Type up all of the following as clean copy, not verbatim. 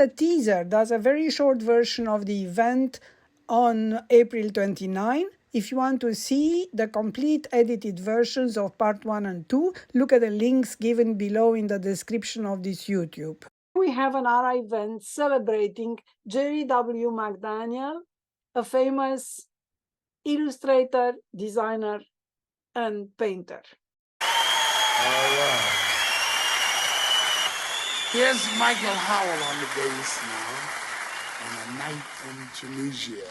a teaser. That's a very short version of the event on April 29. If you want to see the complete edited versions of part 1 and 2, look at the links given below in the description of this YouTube. We have another event celebrating Jerry W. McDaniel, a famous illustrator, designer, and painter. All right. Here's Michael Howell on the bass now, on A Night in Tunisia.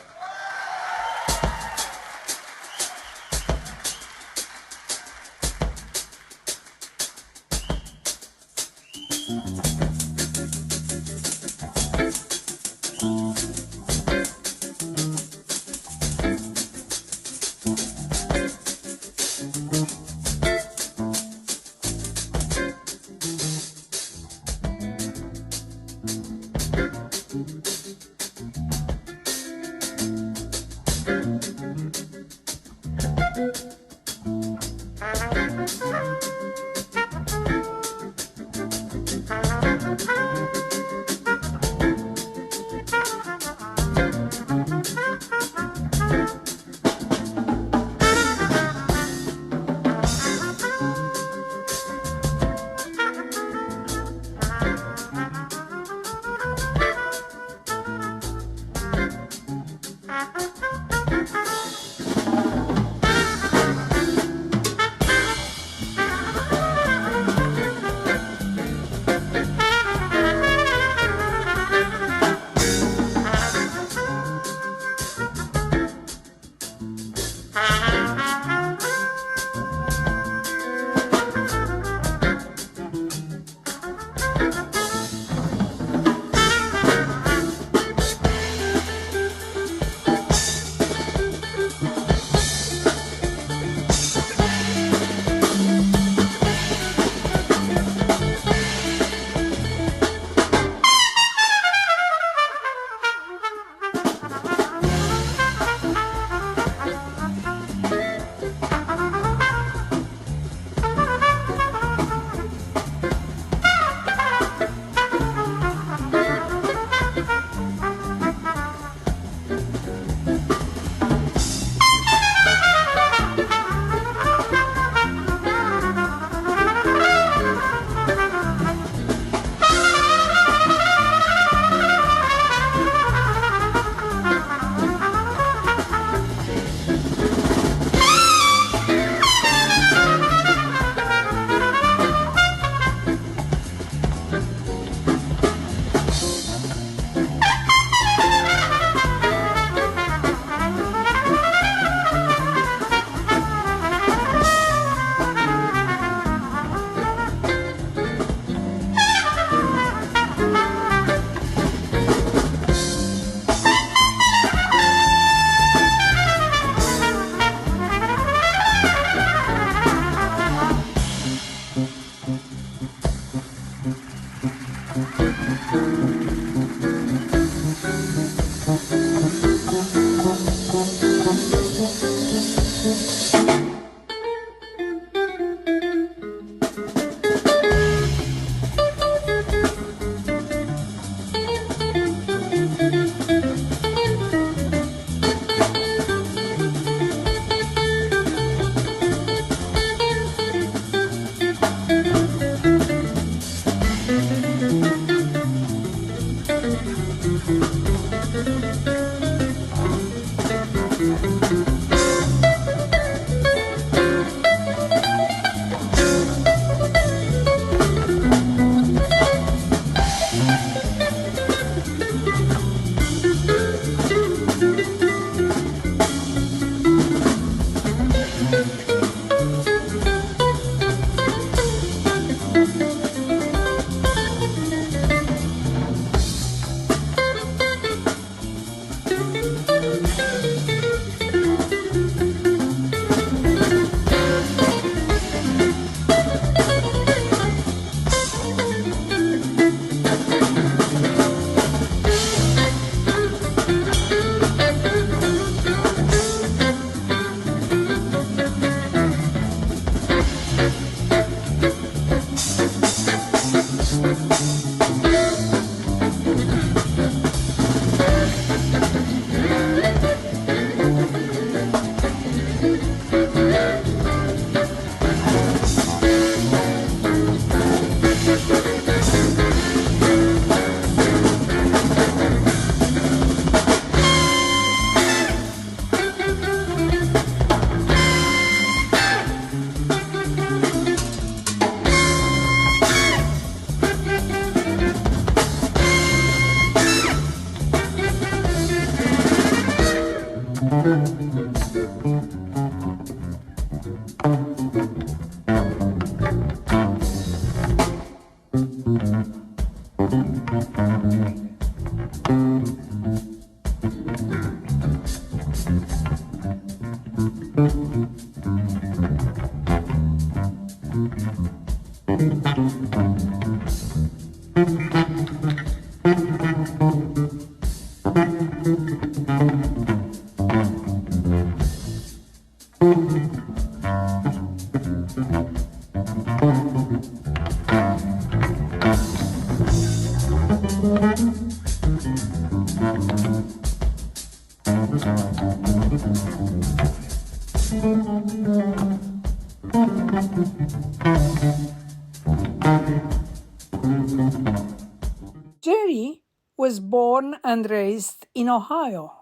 Jerry was born and raised in Ohio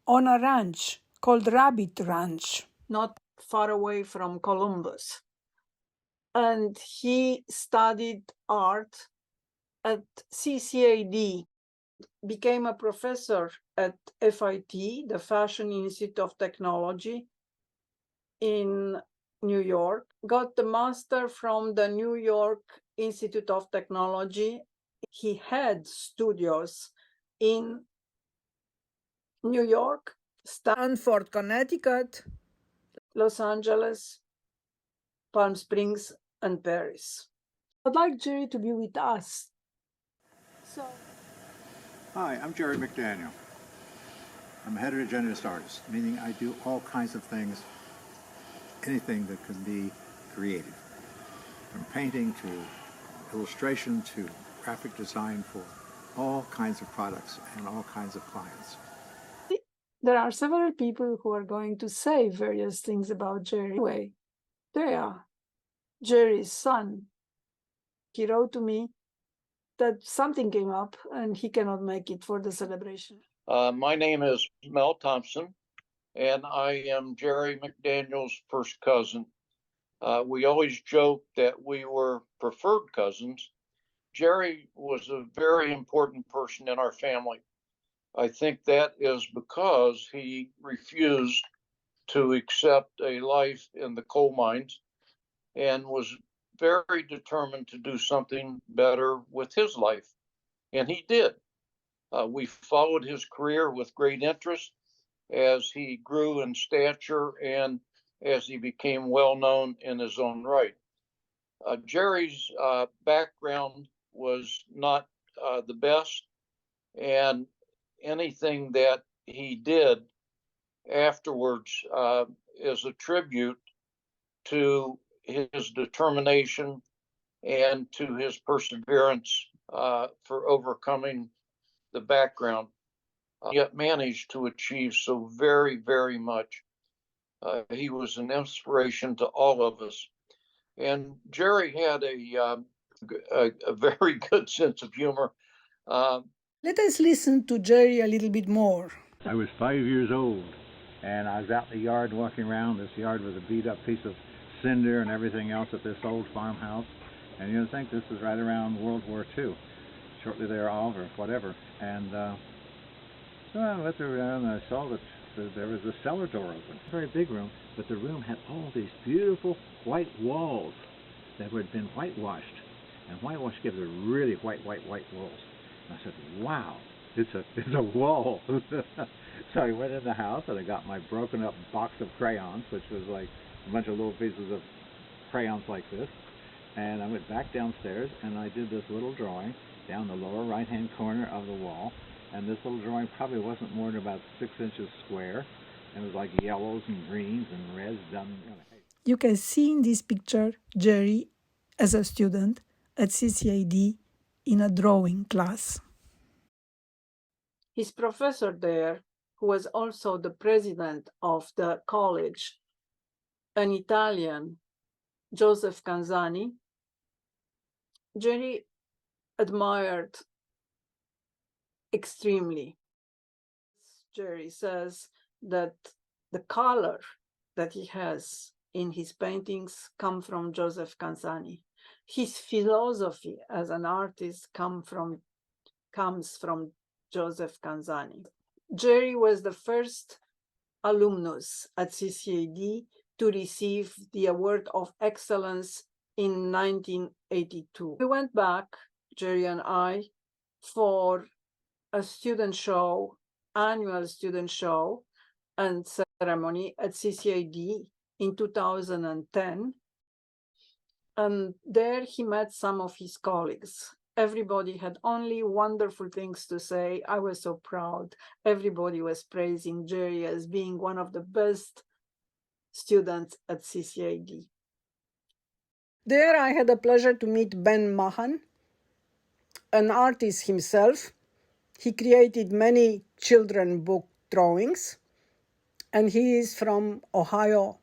on a ranch called Rabbit Ranch, not far away from Columbus. And he studied art at CCAD, became a professor at FIT, the Fashion Institute of Technology in New York, got the master from the New York Institute of Technology. He had studios in New York, Stanford, Connecticut, Los Angeles, Palm Springs, and Paris. I'd like Jerry to be with us. Hi, I'm Jerry McDaniel. I'm a heterogeneous artist, meaning I do all kinds of things, anything that can be creative, from painting to illustration to graphic design for all kinds of products and all kinds of clients. There are several people who are going to say various things about Jerry. Anyway, there, Jerry's son. He wrote to me that something came up and he cannot make it for the celebration. My name is Mel Thompson, and I am Jerry McDaniel's first cousin. We always joke that we were preferred cousins. Jerry was a very important person in our family. I think that is because he refused to accept a life in the coal mines and was very determined to do something better with his life. And he did. We followed his career with great interest as he grew in stature and as he became well known in his own right. Jerry's background was not the best, and anything that he did afterwards is a tribute to his determination and to his perseverance for overcoming the background, yet managed to achieve so very, very much. He was an inspiration to all of us. And Jerry had a very good sense of humor. Let us listen to Jerry a little bit more. I was 5 years old, and I was out in the yard walking around. This yard was a beat-up piece of cinder and everything else at this old farmhouse. And you think this is right around World War II, shortly thereof or whatever. And so I looked around and I saw that there was a cellar door open. A very big room, but the room had all these beautiful white walls that had been whitewashed. And whitewash gives a really white walls. And I said, wow, it's a wall. So I went in the house and I got my broken up box of crayons, which was like a bunch of little pieces of crayons like this. And I went back downstairs and I did this little drawing down the lower right hand corner of the wall. And this little drawing probably wasn't more than about 6 inches square. And it was like yellows and greens and reds done. You can see in this picture Jerry as a student at CCAD in a drawing class. His professor there, who was also the president of the college, an Italian, Joseph Canzani, Jerry admired extremely. Jerry says that the color that he has in his paintings come from Joseph Canzani. His philosophy as an artist comes from Joseph Canzani. Jerry was the first alumnus at CCAD to receive the Award of Excellence in 1982. We went back, Jerry and I, for a student show, annual student show and ceremony at CCAD in 2010. And there he met some of his colleagues. Everybody had only wonderful things to say. I was so proud. Everybody was praising Jerry as being one of the best students at CCAD. There I had the pleasure to meet Ben Mahan, an artist himself. He created many children book drawings, and he is from Ohio,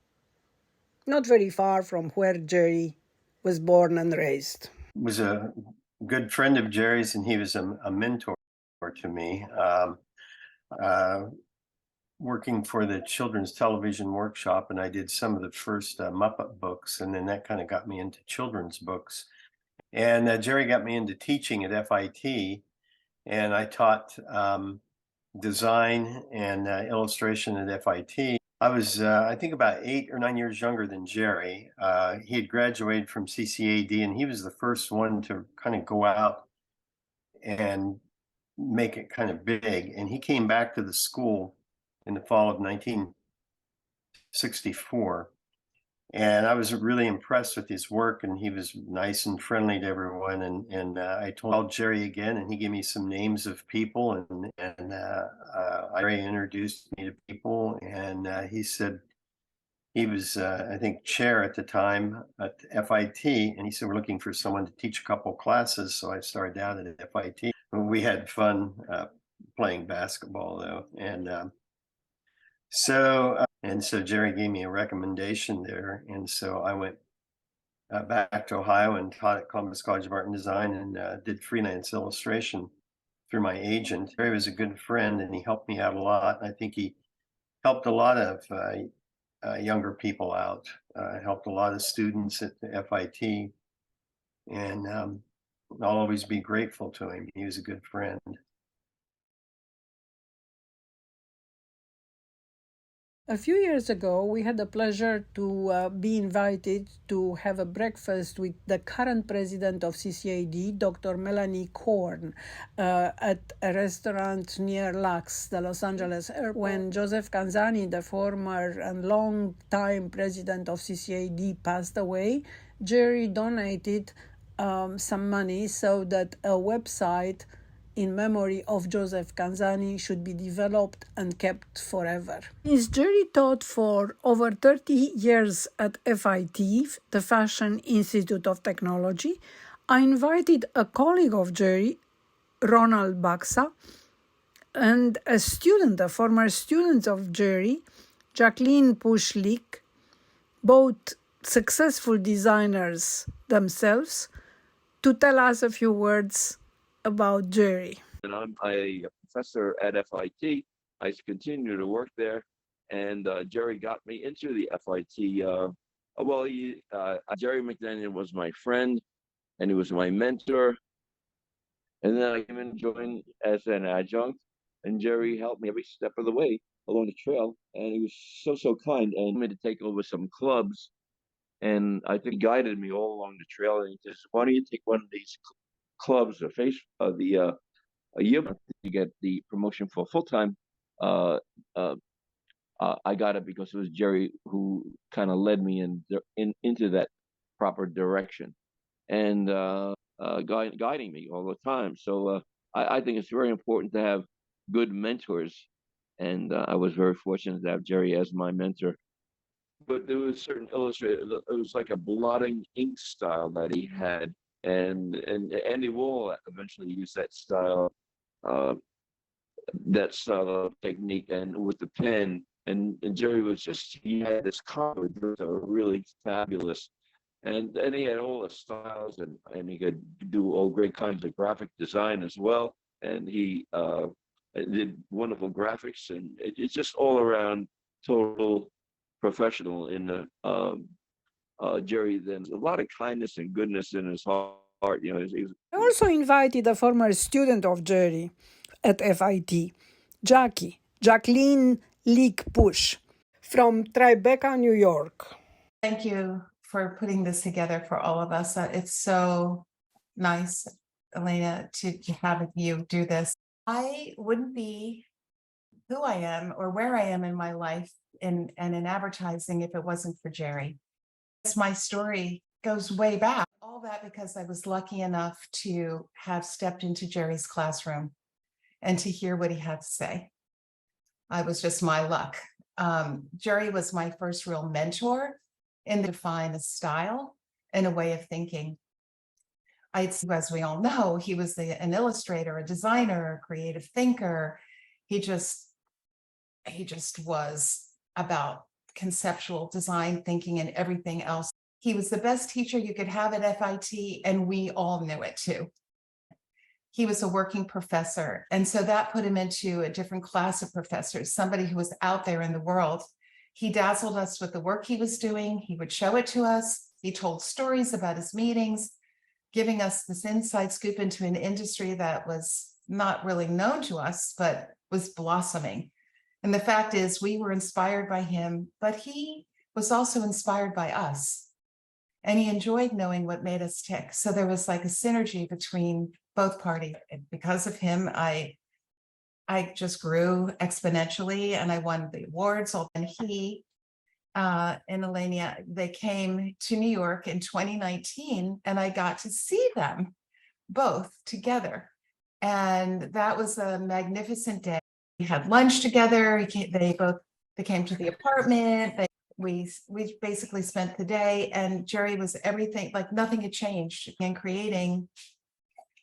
not very far from where Jerry was born and raised. Was a good friend of Jerry's, and he was a mentor to me. Working for the Children's Television Workshop, and I did some of the first Muppet books, and then that kind of got me into children's books. And Jerry got me into teaching at FIT, and I taught design and illustration at FIT. I was, I think, about 8 or 9 years younger than Jerry. He had graduated from CCAD, and he was the first one to kind of go out and make it kind of big. And he came back to the school in the fall of 1964. And I was really impressed with his work, and he was nice and friendly to everyone. And I told Jerry again, and he gave me some names of people, and Jerry introduced me to people, and he said he was, I think, chair at the time at FIT, and he said, we're looking for someone to teach a couple classes. So I started out at FIT. We had fun playing basketball, though, and so Jerry gave me a recommendation there, and so I went back to Ohio and taught at Columbus College of Art and Design, and did freelance illustration through my agent. Jerry was a good friend, and he helped me out a lot. I think he helped a lot of younger people out, helped a lot of students at the FIT, and I'll always be grateful to him. He was a good friend. A few years ago, we had the pleasure to be invited to have a breakfast with the current president of CCAD, Dr. Melanie Korn, at a restaurant near LAX, the Los Angeles Airport. When Joseph Canzani, the former and long-time president of CCAD, passed away, Jerry donated some money so that a website in memory of Joseph Canzani should be developed and kept forever. Since Jerry taught for over 30 years at FIT, the Fashion Institute of Technology, I invited a colleague of Jerry, Ronald Baxa, and a former student of Jerry, Jacqueline Pushlik, both successful designers themselves, to tell us a few words about Jerry. And I'm a professor at FIT. I continue to work there, and Jerry got me into the FIT. Jerry McDaniel was my friend, and he was my mentor. And then I came and joined as an adjunct, and Jerry helped me every step of the way along the trail, and he was so kind, and me to take over some clubs. And I think he guided me all along the trail, and he says, why don't you take one of these clubs or a year to get the promotion for full-time. I got it because it was Jerry who kind of led me into that proper direction, and guiding me all the time. So I think it's very important to have good mentors, and I was very fortunate to have Jerry as my mentor. But there was certain illustrators, it was like a blotting ink style that he had. And Andy Wall eventually used that style of technique, and with the pen. And Jerry he had this color that were really fabulous. And he had all the styles, and he could do all great kinds of graphic design as well. And he did wonderful graphics, and it's just all around total professional in the Jerry. Then a lot of kindness and goodness in his heart. I also invited a former student of Jerry at FIT, Jacqueline Leak Push, from Tribeca, New York. Thank you for putting this together for all of us. It's so nice, Elena, to have you do this. I wouldn't be who I am or where I am in my life and in advertising if it wasn't for Jerry. It's my story goes way back. All that because I was lucky enough to have stepped into Jerry's classroom and to hear what he had to say. I was just my luck. Jerry was my first real mentor in the define a style and a way of thinking. As we all know, he was an illustrator, a designer, a creative thinker. He just was about conceptual design thinking and everything else. He was the best teacher you could have at FIT, and we all knew it too. He was a working professor, and so that put him into a different class of professors, somebody who was out there in the world. He dazzled us with the work he was doing. He would show it to us. He told stories about his meetings, giving us this inside scoop into an industry that was not really known to us, but was blossoming. And the fact is, we were inspired by him, but he was also inspired by us. And he enjoyed knowing what made us tick. So there was like a synergy between both parties. And because of him, I just grew exponentially and I won the awards. And he and Elena, they came to New York in 2019 and I got to see them both together. And that was a magnificent day. We had lunch together. They came to the apartment. We basically spent the day, and Jerry was everything, like nothing had changed in creating.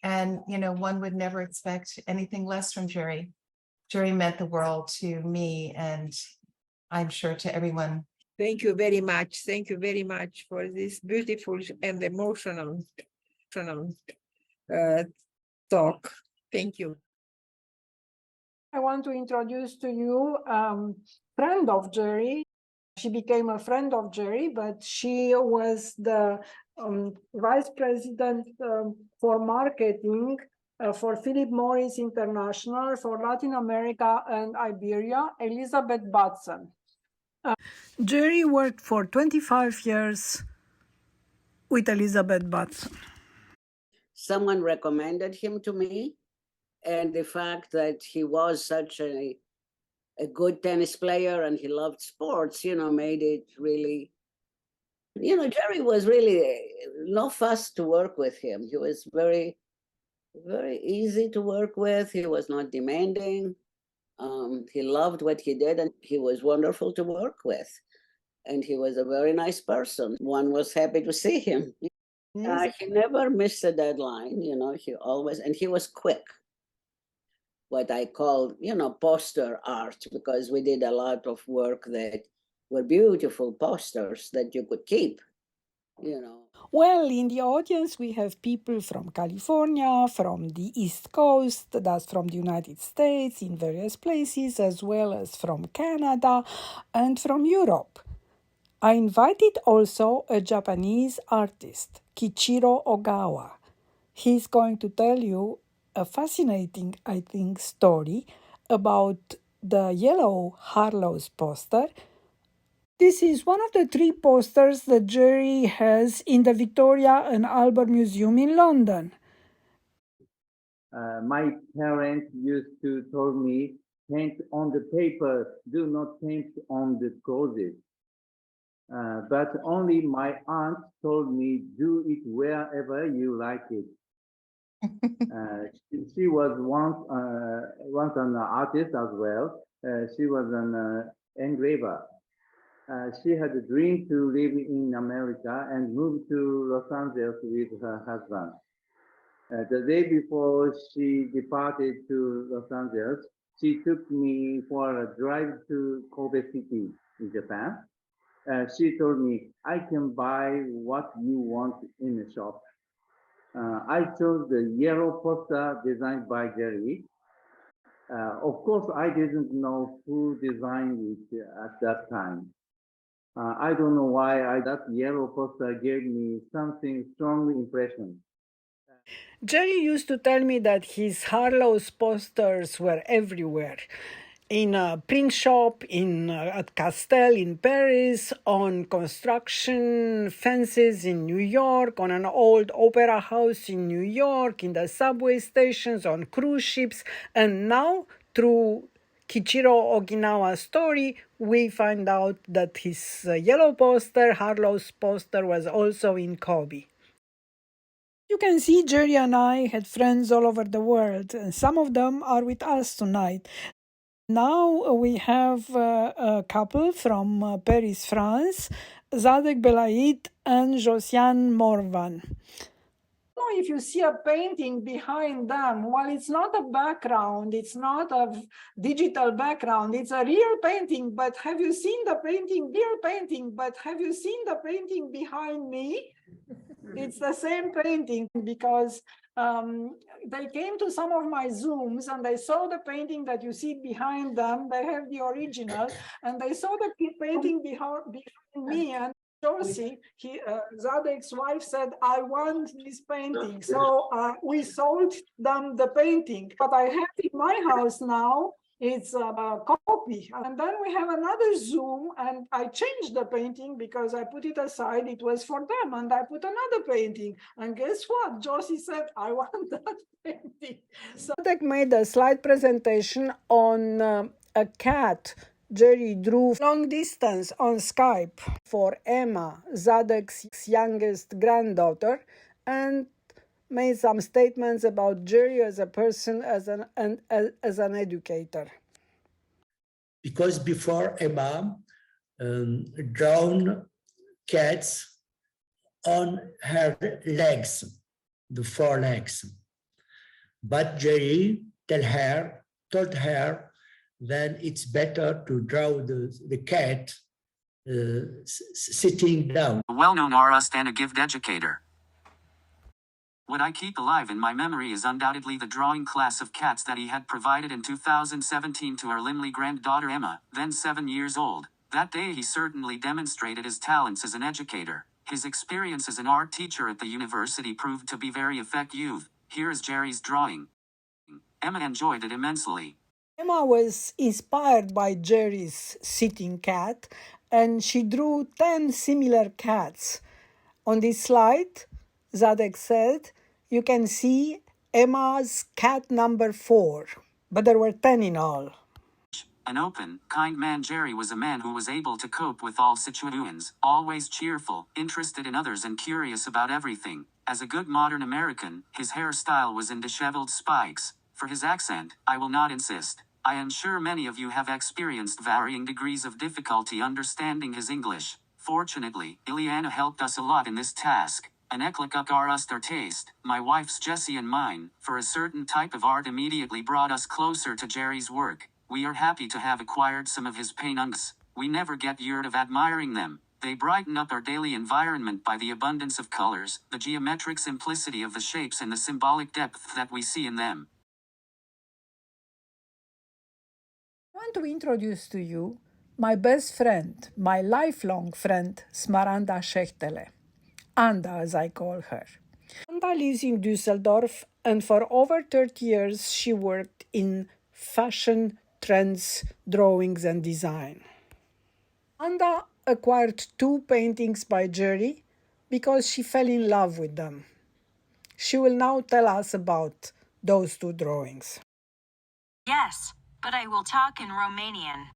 And, one would never expect anything less from Jerry. Jerry meant the world to me, and I'm sure to everyone. Thank you very much. Thank you very much for this beautiful and emotional talk. Thank you. I want to introduce to you friend of Jerry. She became a friend of Jerry, but she was the vice president for marketing for Philip Morris International for Latin America and Iberia, Elizabeth Batson. Jerry worked for 25 years with Elizabeth Batson. Someone recommended him to me, and the fact that he was such a good tennis player and he loved sports, made it really, Jerry was really no fuss to work with him. He was very, very easy to work with. He was not demanding. He loved what he did and he was wonderful to work with. And he was a very nice person. One was happy to see him. He never missed a deadline, he always, and he was quick. What I call, poster art, because we did a lot of work that were beautiful posters that you could keep, Well, in the audience, we have people from California, from the East Coast, that's from the United States, in various places, as well as from Canada and from Europe. I invited also a Japanese artist, Kichiro Ogawa. He's going to tell you a fascinating, I think, story about the yellow Harlow's poster. This is one of the 3 posters that Jerry has in the Victoria and Albert Museum in London. My parents used to tell me, paint on the paper, do not paint on the clothes. But only my aunt told me, do it wherever you like it. She was once an artist as well. She was an engraver. She had a dream to live in America and move to Los Angeles with her husband. The day before she departed to Los Angeles, she took me for a drive to Kobe City in Japan. She told me, I can buy what you want in the shop. I chose the yellow poster designed by Jerry. Of course, I didn't know who designed it at that time. I don't know why that yellow poster gave me something strong impression. Jerry used to tell me that his Harlow's posters were everywhere. In a print shop at Castel in Paris, on construction fences in New York, on an old opera house in New York, in the subway stations, on cruise ships, and now through Kichiro Okinawa story, we find out that his yellow poster, Harlow's poster, was also in Kobe. You can see Jerry and I had friends all over the world, and some of them are with us tonight. Now we have a couple from Paris, France, Zadek Belaid and Josiane Morvan. If you see a painting behind them, well, it's not a background, it's not a digital background, it's a real painting, but have you seen the painting, real painting, but have you seen the painting behind me? It's the same painting because they came to some of my Zooms and they saw the painting that you see behind them, they have the original, and they saw the painting behind me, and Josie, Zadek's wife, said, I want this painting. So we sold them the painting. But I have in my house now, it's a copy. And then we have another Zoom, and I changed the painting because I put it aside. It was for them, and I put another painting. And guess what? Josie said, I want that painting. So Zadek made a slide presentation on a cat Jerry drew long distance on Skype for Emma, Zadek's youngest granddaughter, and made some statements about Jerry as a person, as an educator. Because before Emma drawn cats on her legs, the four legs. But Jerry told her then it's better to draw the cat sitting down. A well-known artist and a gifted educator. What I keep alive in my memory is undoubtedly the drawing class of cats that he had provided in 2017 to our Limley granddaughter Emma, then 7 years old. That day he certainly demonstrated his talents as an educator. His experience as an art teacher at the university proved to be very effective. Here is Jerry's drawing. Emma enjoyed it immensely. Emma was inspired by Jerry's sitting cat, and she drew 10 similar cats. On this slide, Zadek said, you can see Emma's cat number 4, but there were 10 in all. An open, kind man, Jerry was a man who was able to cope with all situations, always cheerful, interested in others and curious about everything. As a good modern American, his hairstyle was in disheveled spikes. For his accent, I will not insist. I am sure many of you have experienced varying degrees of difficulty understanding his English. Fortunately, Ileana helped us a lot in this task. An eclectic artist or taste, my wife's Jessie and mine, for a certain type of art immediately brought us closer to Jerry's work. We are happy to have acquired some of his paintings. We never get tired of admiring them. They brighten up our daily environment by the abundance of colors, the geometric simplicity of the shapes and the symbolic depth that we see in them. I want to introduce to you my best friend, my lifelong friend, Smaranda Schechtele. Anda, as I call her. Anda lives in Düsseldorf, and for over 30 years she worked in fashion, trends, drawings, and design. Anda acquired 2 paintings by Jerry because she fell in love with them. She will now tell us about those 2 drawings. Yes, but I will talk in Romanian.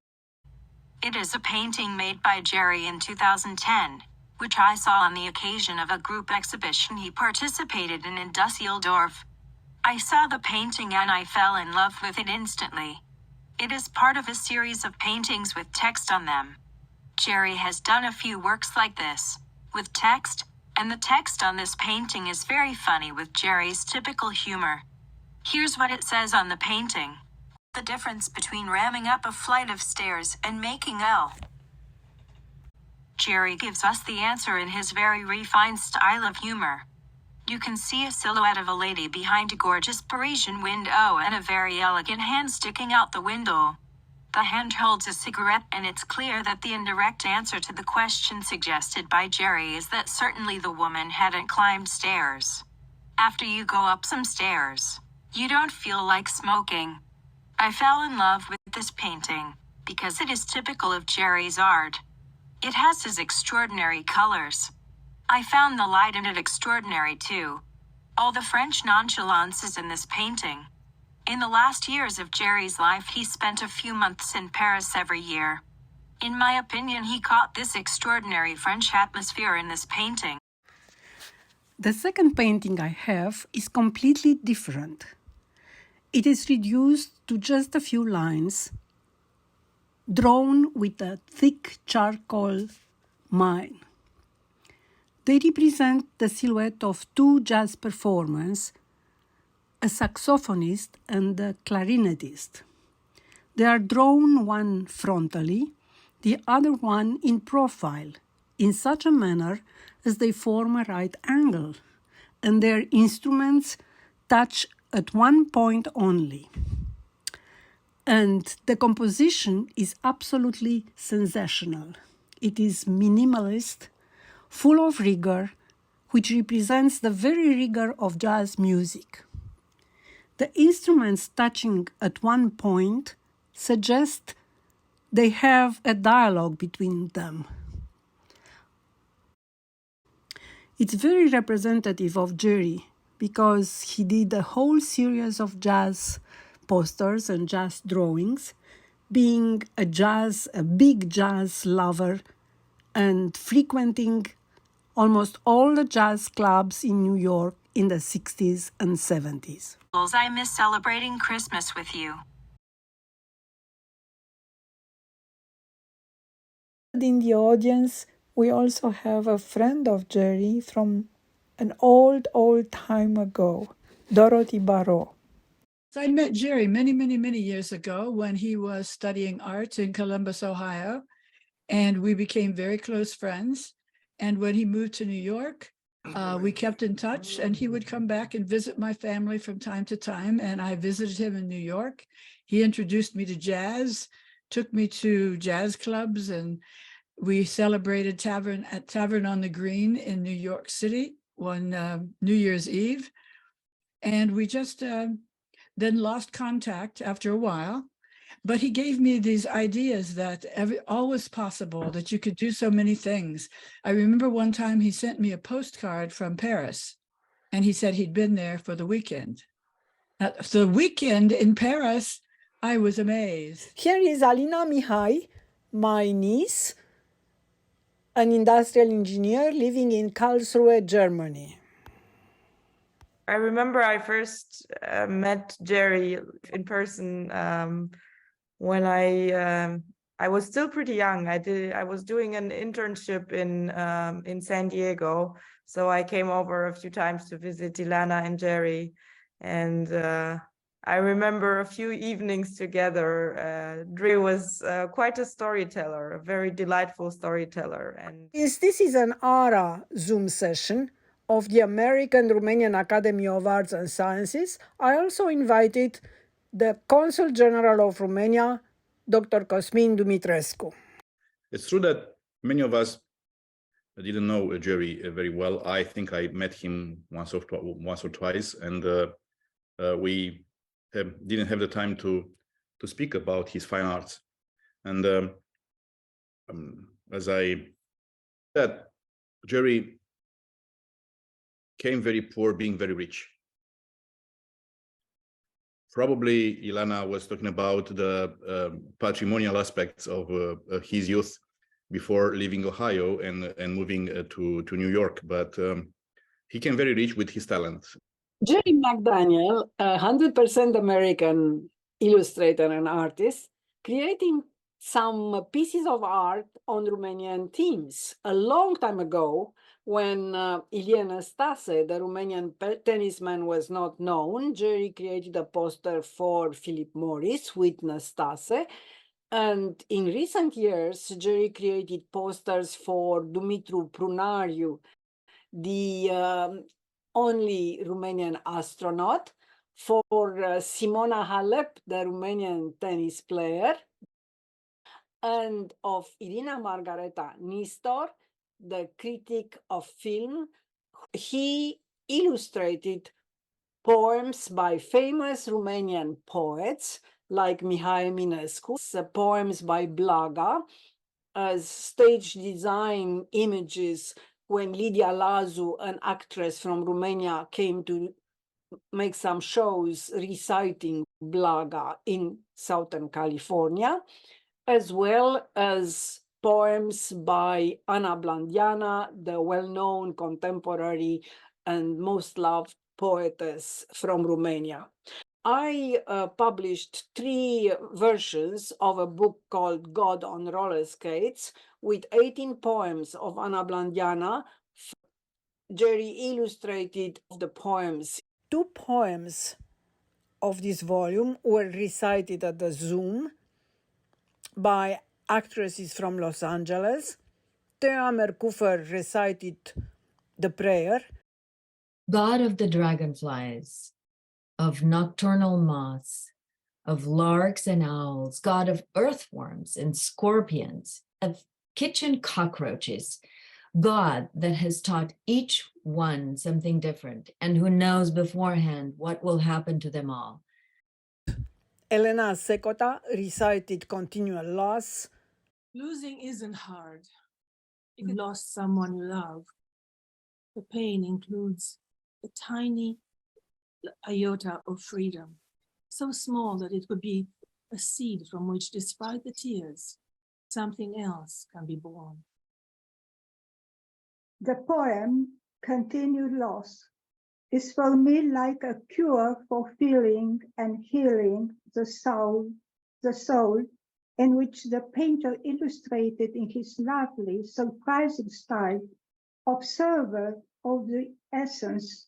It is a painting made by Jerry in 2010, which I saw on the occasion of a group exhibition he participated in Düsseldorf. I saw the painting and I fell in love with it instantly. It is part of a series of paintings with text on them. Jerry has done a few works like this, with text, and the text on this painting is very funny with Jerry's typical humor. Here's what it says on the painting. The difference between ramming up a flight of stairs and making L. Jerry gives us the answer in his very refined style of humor. You can see a silhouette of a lady behind a gorgeous Parisian window and a very elegant hand sticking out the window. The hand holds a cigarette, and it's clear that the indirect answer to the question suggested by Jerry is that certainly the woman hadn't climbed stairs. After you go up some stairs, you don't feel like smoking. I fell in love with this painting because it is typical of Jerry's art. It has his extraordinary colors. I found the light in it extraordinary too. All the French nonchalance is in this painting. In the last years of Jerry's life, he spent a few months in Paris every year. In my opinion, he caught this extraordinary French atmosphere in this painting. The second painting I have is completely different. It is reduced to just a few lines, drawn with a thick charcoal mine. They represent the silhouette of two jazz performers, a saxophonist and a clarinetist. They are drawn one frontally, the other one in profile, in such a manner as they form a right angle, and their instruments touch at one point only. And the composition is absolutely sensational. It is minimalist, full of rigor, which represents the very rigor of jazz music. The instruments touching at one point suggest they have a dialogue between them. It's very representative of Jerry because he did a whole series of jazz posters and jazz drawings, being a big jazz lover and frequenting almost all the jazz clubs in New York in the 60s and 70s. I miss celebrating Christmas with you. In the audience, we also have a friend of Jerry from an old time ago, Dorothy Barreau. I met Jerry many years ago when he was studying art in Columbus, Ohio, and we became very close friends. And when he moved to New York, we kept in touch, and he would come back and visit my family from time to time, and I visited him in New York. He introduced me to jazz, took me to jazz clubs, and we celebrated Tavern on the Green in New York City one New Year's Eve. And we just then lost contact after a while. But he gave me these ideas that all was possible, that you could do so many things. I remember one time he sent me a postcard from Paris, and he said he'd been there for the weekend. The weekend in Paris, I was amazed. Here is Alina Mihai, my niece, an industrial engineer living in Karlsruhe, Germany. I remember I first met Jerry in person when I was still pretty young. I was doing an internship in San Diego, so I came over a few times to visit Ilana and Jerry, and I remember a few evenings together. Jerry was quite a storyteller, a very delightful storyteller. And This is an ARA Zoom session of the American Romanian Academy of Arts and Sciences. I also invited the Consul General of Romania, Dr. Cosmin Dumitrescu. It's true that many of us didn't know Jerry very well. I think I met him once or twice, and we didn't have the time to speak about his fine arts. And as I said, Jerry came very poor, being very rich. Probably Ilana was talking about the patrimonial aspects of his youth before leaving Ohio and moving to New York, but he came very rich with his talent. Jerry McDaniel, 100% American illustrator and artist, creating some pieces of art on Romanian themes. A long time ago, when Ilie Năstase, the Romanian tennisman, was not known, Jerry created a poster for Philip Morris with Năstase. And in recent years, Jerry created posters for Dumitru Prunariu, the only Romanian astronaut, for Simona Halep, the Romanian tennis player, and of Irina Margareta Nistor, the critic of film. He illustrated poems by famous Romanian poets like Mihai Eminescu, poems by Blaga, as stage design images when Lidia Lazu, an actress from Romania, came to make some shows reciting Blaga in Southern California, as well as poems by Ana Blandiana, the well-known contemporary and most loved poetess from Romania. I published 3 versions of a book called God on Roller Skates with 18 poems of Ana Blandiana. Jerry illustrated the poems. 2 poems of this volume were recited at the Zoom by actresses from Los Angeles. Thea Merkufer recited the prayer. God of the dragonflies, of nocturnal moths, of larks and owls, God of earthworms and scorpions, of kitchen cockroaches, God that has taught each one something different and who knows beforehand what will happen to them all. Elena Secota recited Continual Loss. Losing isn't hard. If you lost someone you love, the pain includes a tiny iota of freedom, so small that it could be a seed from which, despite the tears, something else can be born. The poem, Continued Loss, is for me like a cure for feeling and healing the soul, in which the painter illustrated in his lovely, surprising style, observer of the essence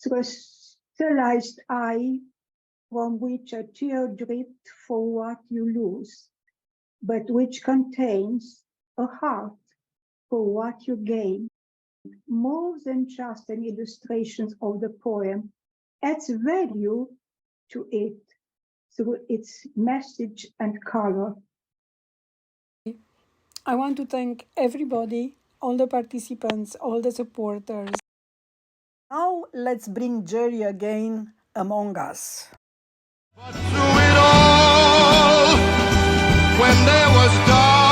through a sterilized eye from which a tear dripped for what you lose, but which contains a heart for what you gain. More than just an illustration of the poem, adds value to it through its message and color. I want to thank everybody, all the participants, all the supporters. Now let's bring Jerry again among us. But through it all, when there was dark